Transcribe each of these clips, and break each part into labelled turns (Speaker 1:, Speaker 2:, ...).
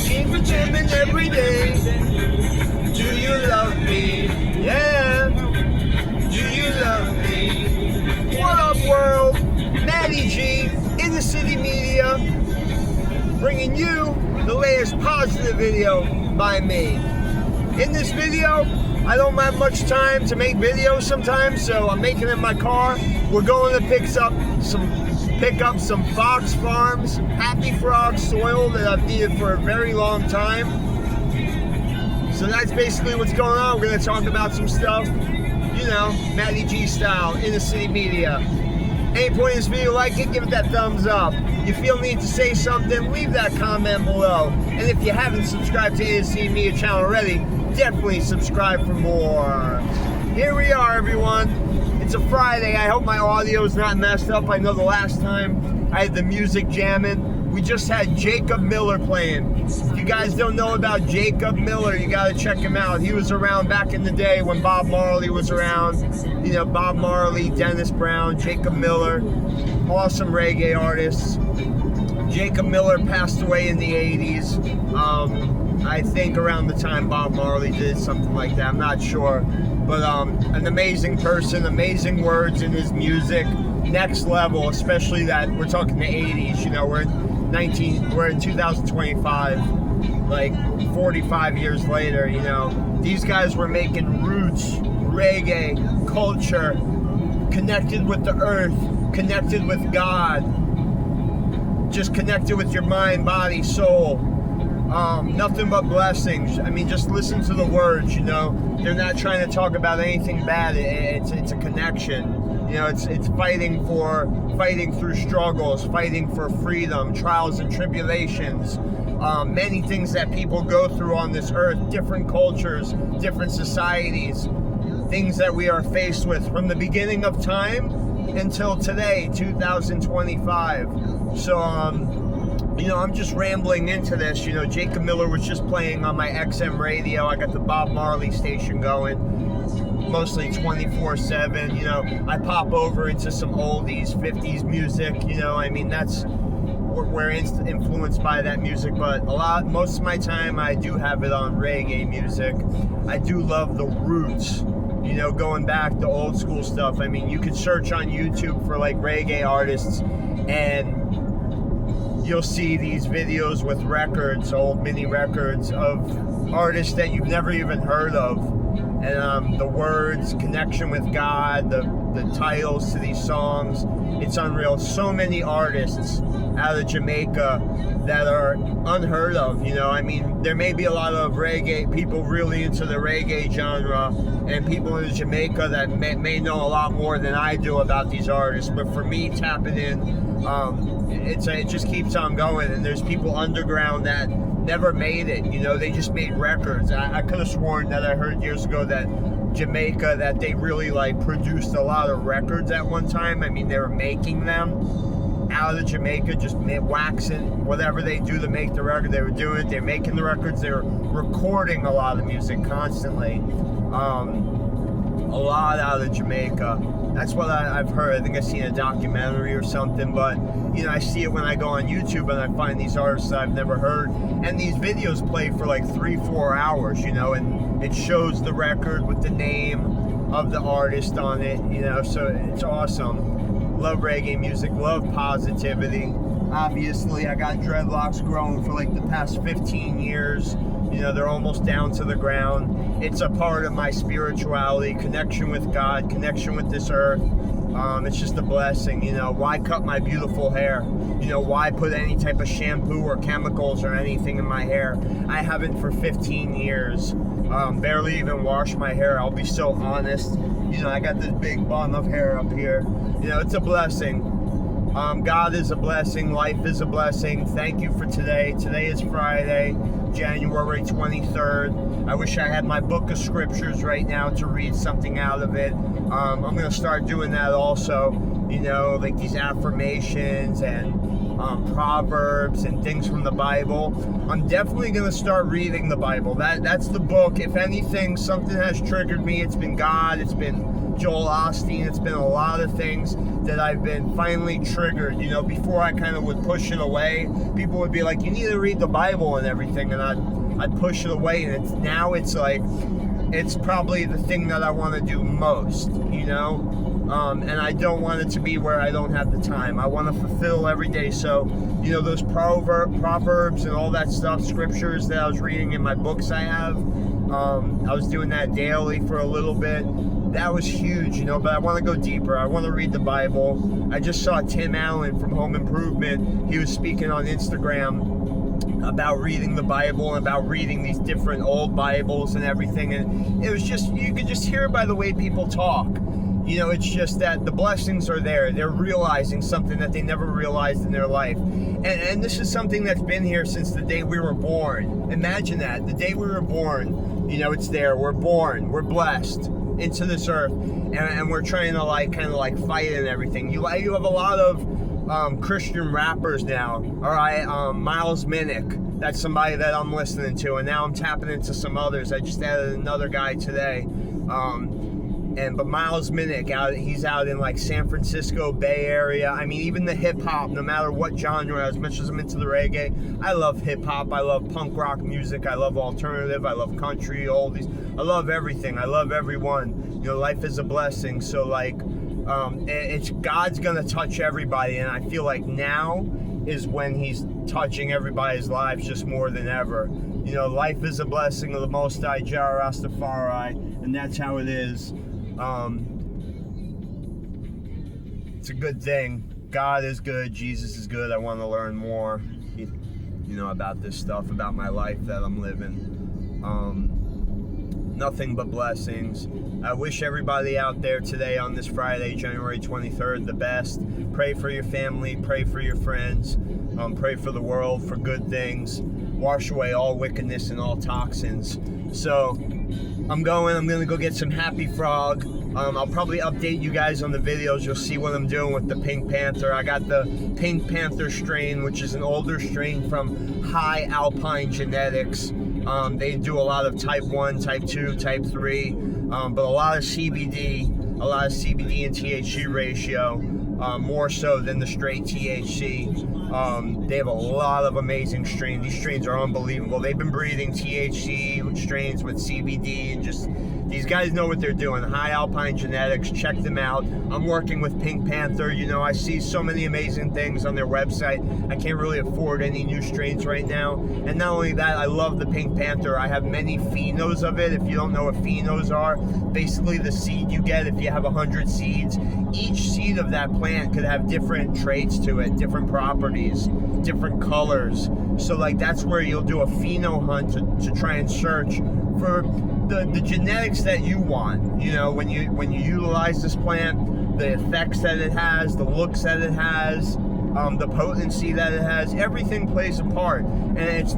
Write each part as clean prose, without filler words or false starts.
Speaker 1: keep it jamming every day. Do you love me? Yeah. Do you love me? What up, world? Matty G, Inner City Media, bringing you the latest positive video by me. In this video, I don't have much time to make videos sometimes, so I'm making it in my car. We're going to pick up some Fox Farms Happy Frog soil that I've needed for a very long time. So that's basically what's going on. We're going to talk about some stuff, you know, Matty G style, Inner City Media. Any point in this video, like it, give it that thumbs up. You feel need to say something, leave that comment below. And if you haven't subscribed to Inner City Media channel already, definitely subscribe for more. Here we are, everyone. It's a Friday. I hope my audio's not messed up. I know the last time I had the music jamming, we just had Jacob Miller playing. If you guys don't know about Jacob Miller, you gotta check him out. He was around back in the day when Bob Marley was around. You know, Bob Marley, Dennis Brown, Jacob Miller, awesome reggae artists. Jacob Miller passed away in the 80s. I think around the time Bob Marley did something like that. I'm not sure. But an amazing person, amazing words in his music. Next level, especially that we're talking the 80s. You know, we're in 2025, like 45 years later. You know, these guys were making roots, reggae, culture, connected with the earth, connected with God, just connected with your mind, body, soul. Nothing but blessings. I mean, just listen to the words, you know. They're not trying to talk about anything bad. It's a connection. You know, it's fighting through struggles, fighting for freedom, trials and tribulations, many things that people go through on this earth, different cultures, different societies, things that we are faced with from the beginning of time until today, 2025. So, you know, I'm just rambling into this. You know, Jacob Miller was just playing on my XM radio. I got the Bob Marley station going, mostly 24/7. You know, I pop over into some oldies, 50s music. You know, I mean, we're influenced by that music, but most of my time I do have it on reggae music. I do love the roots. You know, going back to old school stuff. I mean, you could search on YouTube for like reggae artists, and you'll see these videos with records, old mini records of artists that you've never even heard of. And the words, connection with God, the titles to these songs, it's unreal. So many artists out of Jamaica that are unheard of, you know. I mean, there may be a lot of reggae, people really into the reggae genre, and people in Jamaica that may know a lot more than I do about these artists. But for me, tapping in, it just keeps on going, and there's people underground that never made it, you know. They just made records. I could have sworn that I heard years ago that Jamaica, that they really like produced a lot of records at one time. I mean, they were making them out of Jamaica, just waxing whatever they do to make the record. They were doing it, they're making the records, they were recording a lot of music constantly. A lot out of Jamaica. That's what I've heard. I think I've seen a documentary or something, but you know, I see it when I go on YouTube and I find these artists that I've never heard, and these videos play for like 3-4 hours, you know, and it shows the record with the name of the artist on it, you know, so it's awesome. Love reggae music, love positivity. Obviously, I got dreadlocks growing for like the past 15 years. You know, they're almost down to the ground. It's a part of my spirituality, connection with God, connection with this earth. It's just a blessing, you know. Why cut my beautiful hair? You know, why put any type of shampoo or chemicals or anything in my hair? I haven't for 15 years. Barely even wash my hair, I'll be so honest. You know, I got this big bun of hair up here. You know, it's a blessing. God is a blessing. Life is a blessing. Thank you for today. Today is Friday, January 23rd. I wish I had my book of scriptures right now to read something out of it. I'm going to start doing that also. You know, like these affirmations and Proverbs and things from the Bible. I'm definitely going to start reading the Bible. That's the book. If anything, something has triggered me. It's been God. It's been Joel Osteen. It's been a lot of things that I've been finally triggered. You know, before I kind of would push it away. People would be like, you need to read the Bible and everything, and I'd push it away, and it's like, it's probably the thing that I want to do most, you know? And I don't want it to be where I don't have the time. I want to fulfill every day. So, you know, those proverbs and all that stuff, scriptures that I was reading in my books I have, I was doing that daily for a little bit. That was huge, you know, but I want to go deeper. I want to read the Bible. I just saw Tim Allen from Home Improvement. He was speaking on Instagram about reading the Bible and about reading these different old Bibles and everything. And it was just, you could just hear it by the way people talk. You know, it's just that the blessings are there. They're realizing something that they never realized in their life. And this is something that's been here since the day we were born. Imagine that. The day we were born, you know, it's there. We're born. We're blessed into this earth. And we're trying to, like, kind of like fight and everything. You have a lot of Christian rappers now. All right, Miles Minnick. That's somebody that I'm listening to. And now I'm tapping into some others. I just added another guy today. But Miles Minnick, he's out in like San Francisco Bay Area. I mean, even the hip hop, no matter what genre, as much as I'm into the reggae, I love hip hop. I love punk rock music. I love alternative. I love country, oldies. I love everything. I love everyone. You know, life is a blessing. So like, it's God's gonna touch everybody, and I feel like now is when He's touching everybody's lives just more than ever. You know, life is a blessing of the Most High Jah Rastafari, and that's how it is. It's a good thing. God is good. Jesus is good. I want to learn more, you know, about this stuff, about my life that I'm living. Nothing but blessings. I wish everybody out there today on this Friday, January 23rd, the best. Pray for your family. Pray for your friends. Pray for the world, for good things. Wash away all wickedness and all toxins. So I'm going to go get some Happy Frog. I'll probably update you guys on the videos. You'll see what I'm doing with the Pink Panther. I got the Pink Panther strain, which is an older strain from High Alpine Genetics. They do a lot of type 1, type 2, type 3, but a lot of CBD and THC ratio, more so than the straight THC. They have a lot of amazing strains. These strains are unbelievable. They've been breeding THC strains with CBD, and just, these guys know what they're doing. High Alpine Genetics, check them out. I'm working with Pink Panther. You know, I see so many amazing things on their website. I can't really afford any new strains right now. And not only that, I love the Pink Panther. I have many phenos of it. If you don't know what phenos are, basically the seed you get if you have 100 seeds. Each seed of that plant could have different traits to it, different properties, different colors. So like, that's where you'll do a pheno hunt to try and search for the genetics that you want. You know, when you utilize this plant, the effects that it has, the looks that it has, the potency that it has, everything plays a part. And it's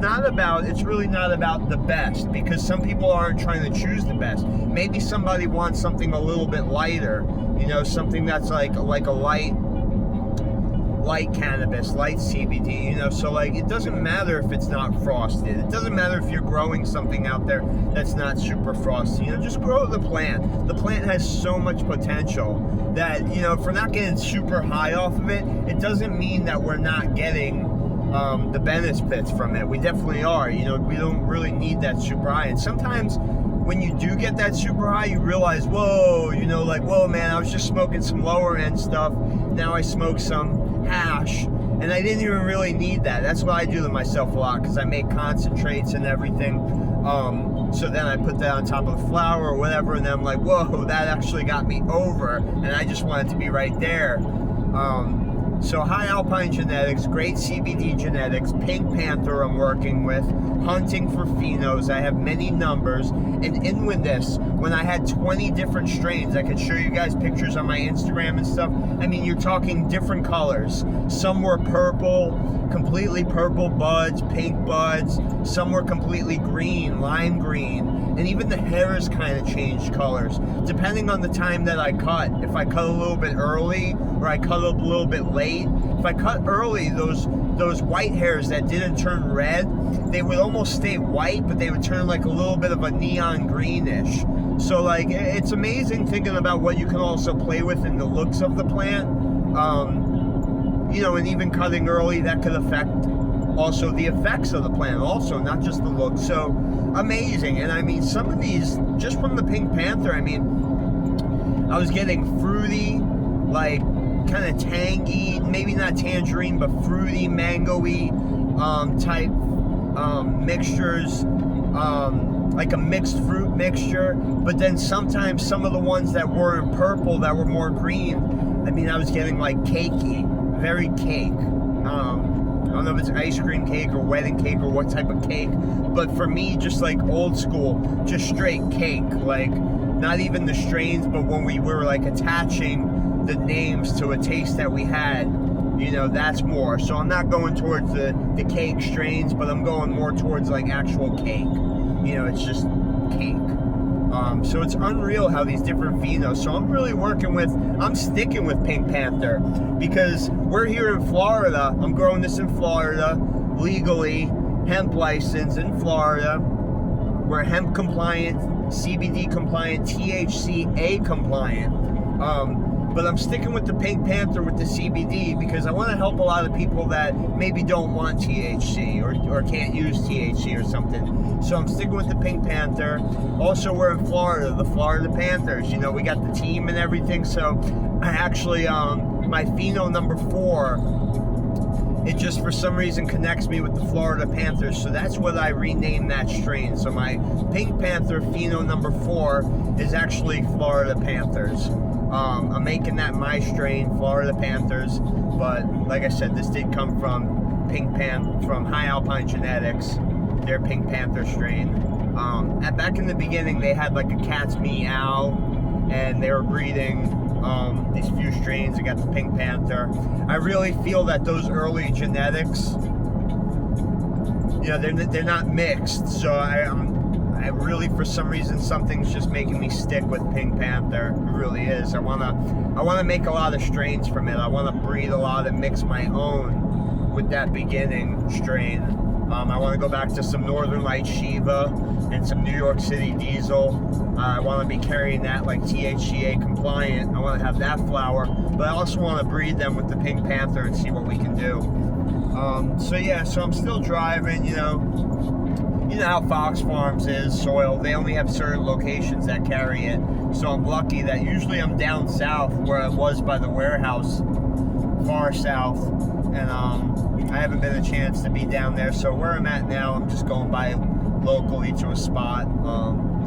Speaker 1: really not about the best, because some people aren't trying to choose the best. Maybe somebody wants something a little bit lighter, you know, something that's like a light cannabis, light CBD, you know. So like, it doesn't matter if it's not frosted. It doesn't matter if you're growing something out there that's not super frosty. You know, just grow the plant. The plant has so much potential that, you know, if we're not getting super high off of it, it doesn't mean that we're not getting the benefits from it. We definitely are. You know, we don't really need that super high. And sometimes when you do get that super high, you realize, whoa, you know, like, whoa, man, I was just smoking some lower end stuff. Now I smoke some hash, and I didn't even really need that. That's what I do to myself a lot, because I make concentrates and everything. So then I put that on top of the flour or whatever, and then I'm like, whoa, that actually got me over, and I just want it to be right there. So High Alpine Genetics, great CBD genetics, Pink Panther I'm working with, hunting for phenos. I have many numbers. And in with this, when I had 20 different strains, I could show you guys pictures on my Instagram and stuff. I mean, you're talking different colors. Some were purple, completely purple buds, pink buds. Some were completely green, lime green. And even the hairs kind of changed colors, depending on the time that I cut. If I cut a little bit early, or I cut a little bit late. If I cut early, those white hairs that didn't turn red, they would almost stay white, but they would turn like a little bit of a neon greenish. So like, it's amazing thinking about what you can also play with in the looks of the plant. You know, and even cutting early, that could affect also the effects of the plant also, not just the look. So amazing. And I mean, some of these, just from the Pink Panther, I mean, I was getting fruity, like kind of tangy, maybe not tangerine, but fruity, mango-y type mixtures, like a mixed fruit mixture. But then sometimes some of the ones that were in purple, that were more green, I mean, I was getting like cakey, very cake. I don't know if it's ice cream cake or wedding cake or what type of cake, but for me, just like old school, just straight cake, like not even the strains, but when we were like attaching the names to a taste that we had, you know, that's more. So I'm not going towards the cake strains, but I'm going more towards like actual cake. You know, it's just cake. So it's unreal how these different phenos. So I'm sticking with Pink Panther because we're here in Florida. I'm growing this in Florida, legally, hemp license in Florida. We're hemp compliant, CBD compliant, THCA compliant. But I'm sticking with the Pink Panther with the CBD because I want to help a lot of people that maybe don't want THC or can't use THC or something. So I'm sticking with the Pink Panther. Also, we're in Florida, the Florida Panthers. You know, we got the team and everything. So I actually, my pheno number 4, it just for some reason connects me with the Florida Panthers. So that's what I renamed that strain. So my Pink Panther pheno number 4 is actually Florida Panthers. I'm making that my strain, Florida Panthers, but like I said, this did come from from High Alpine Genetics, their Pink Panther strain. Back in the beginning, they had like a cat's meow, and they were breeding these few strains. They got the Pink Panther. I really feel that those early genetics, you know, they're not mixed. So I really, for some reason, something's just making me stick with Pink Panther. It really is. I wanna make a lot of strains from it. I wanna breed a lot and mix my own with that beginning strain. I wanna go back to some Northern Light Shiva and some New York City Diesel. I wanna be carrying that like THCA compliant. I wanna have that flower, but I also wanna breed them with the Pink Panther and see what we can do. So yeah, so I'm still driving, you know how Fox Farms is, soil. They only have certain locations that carry it. So I'm lucky that usually I'm down south where I was by the warehouse, far south. And I haven't been a chance to be down there. So where I'm at now, I'm just going by locally to a spot,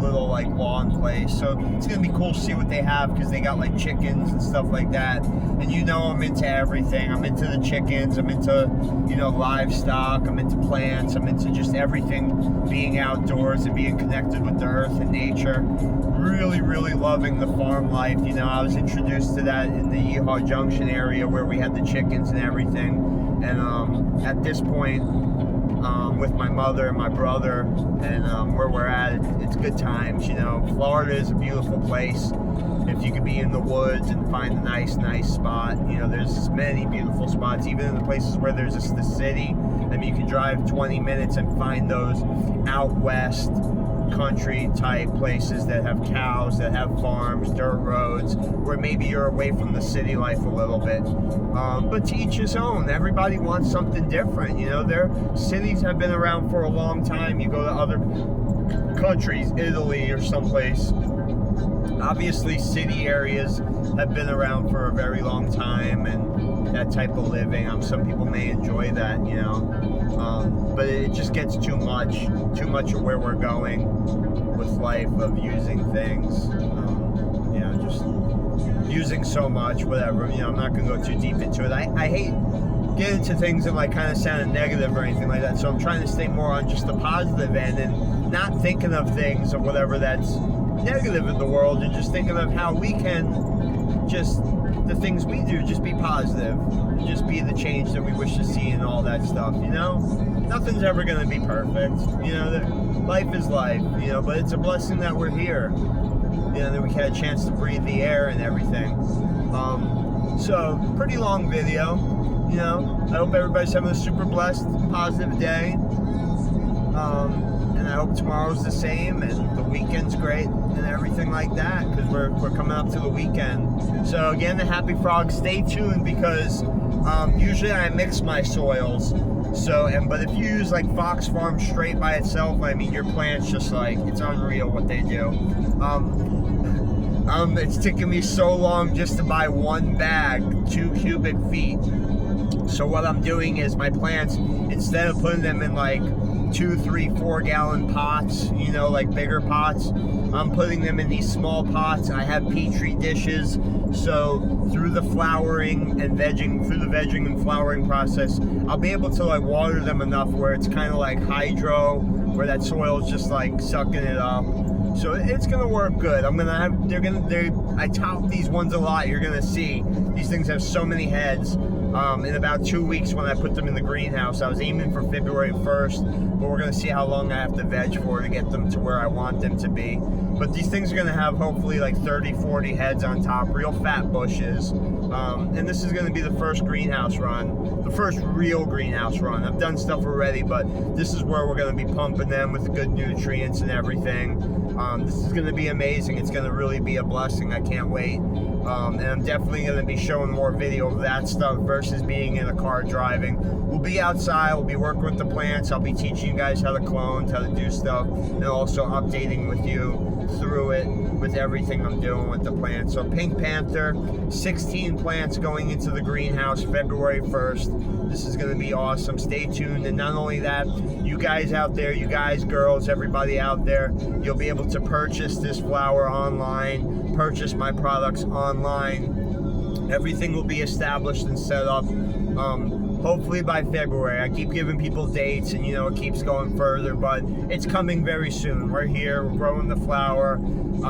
Speaker 1: little like lawn place. So it's gonna be cool to see what they have because they got like chickens and stuff like that. And you know I'm into everything. I'm into the chickens, I'm into, you know, livestock, I'm into plants, I'm into just everything being outdoors and being connected with the earth and nature. Really, really loving the farm life. You know, I was introduced to that in the Yeehaw Junction area where we had the chickens and everything. And at this point, with my mother and my brother, and where we're at, it's good times. You know, Florida is a beautiful place. If you could be in the woods and find a nice spot, you know, there's many beautiful spots, even in the places where there's just the city. I mean, you can drive 20 minutes and find those out west country type places that have cows, that have farms, dirt roads, where maybe you're away from the city life a little bit. But to each his own. Everybody wants something different. You know, their cities have been around for a long time. You go to other countries, Italy or someplace. Obviously, city areas have been around for a very long time, and that type of living. Some people may enjoy that, you know. But it just gets too much of where we're going with life, of using things, you know, just using so much, whatever. You know, I'm not going to go too deep into it. I hate getting into things that like kind of sound negative or anything like that, so I'm trying to stay more on just the positive end and not thinking of things or whatever that's negative in the world, and just thinking of how we can just, the things we do, just be positive, just be the change that we wish to see and all that stuff, you know? Nothing's ever going to be perfect, you know, life is life, you know, but it's a blessing that we're here, you know, that we had a chance to breathe the air and everything. So, pretty long video, you know, I hope everybody's having a super blessed, positive day, and I hope tomorrow's the same and the weekend's great and everything like that, because we're coming up to the weekend. So again, the Happy Frog, stay tuned, because usually I mix my soils. So, but if you use like Fox Farm straight by itself, I mean, your plants just like, it's unreal what they do. It's taken me so long just to buy one bag, 2 cubic feet. So what I'm doing is my plants, instead of putting them in like 2, 3, 4 gallon pots, you know, like bigger pots, I'm putting them in these small pots. I have Petri dishes, so through the flowering and vegging, through the vegging and flowering process, I'll be able to like water them enough where it's kind of like hydro, where that soil is just like sucking it up. So it's gonna work good. I'm gonna have, I top these ones a lot. You're gonna see these things have so many heads. In about 2 weeks when I put them in the greenhouse, I was aiming for February 1st, but we're gonna see how long I have to veg for to get them to where I want them to be. But these things are gonna have hopefully like 30, 40 heads on top, real fat bushes. And this is gonna be the first greenhouse run, the first real greenhouse run. I've done stuff already, but this is where we're gonna be pumping them with good nutrients and everything. This is gonna be amazing. It's gonna really be a blessing. I can't wait. And I'm definitely going to be showing more video of that stuff versus being in a car driving. We'll be outside, we'll be working with the plants, I'll be teaching you guys how to clone, how to do stuff, and also updating with you through it with everything I'm doing with the plants. So Pink Panther, 16 plants going into the greenhouse February 1st. This is going to be awesome. Stay tuned. And not only that, you guys out there, you guys, girls, everybody out there, you'll be able to purchase this flower online, purchase my products online. Everything will be established and set up hopefully by February. I keep giving people dates, and you know, it keeps going further, but it's coming very soon. We're here, we're growing the flower,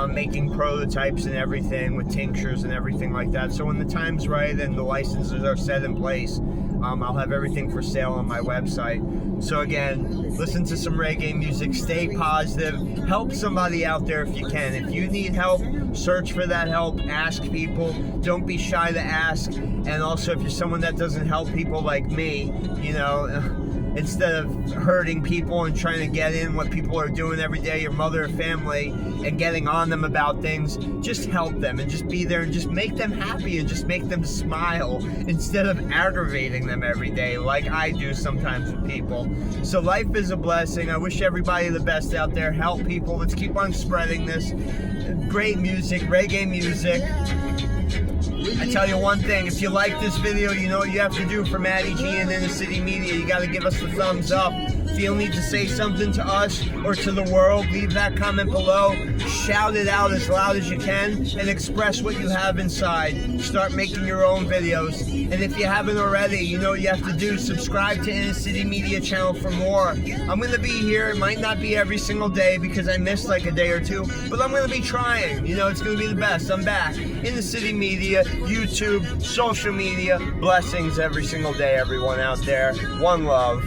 Speaker 1: making prototypes and everything with tinctures and everything like that. So when the time's right and the licenses are set in place, I'll have everything for sale on my website. So again, listen to some reggae music, stay positive, help somebody out there if you can. If you need help, search for that help, ask people, don't be shy to ask. And also, if you're someone that doesn't help people like me, you know, instead of hurting people and trying to get in what people are doing every day, your mother or family, and getting on them about things, just help them and just be there and just make them happy and just make them smile instead of aggravating them every day like I do sometimes with people. So life is a blessing. I wish everybody the best out there. Help people. Let's keep on spreading this. Great music, reggae music. I tell you one thing, if you like this video, you know what you have to do for Matty G and Inner City Media. You got to give us the thumbs up. If you need to say something to us or to the world, leave that comment below. Shout it out as loud as you can and express what you have inside. Start making your own videos. And if you haven't already, you know what you have to do. Subscribe to Inner City Media channel for more. I'm going to be here. It might not be every single day because I missed like a day or two, but I'm going to be trying. You know, it's going to be the best. I'm back. Inner City Media, YouTube, social media. Blessings every single day, everyone out there. One love.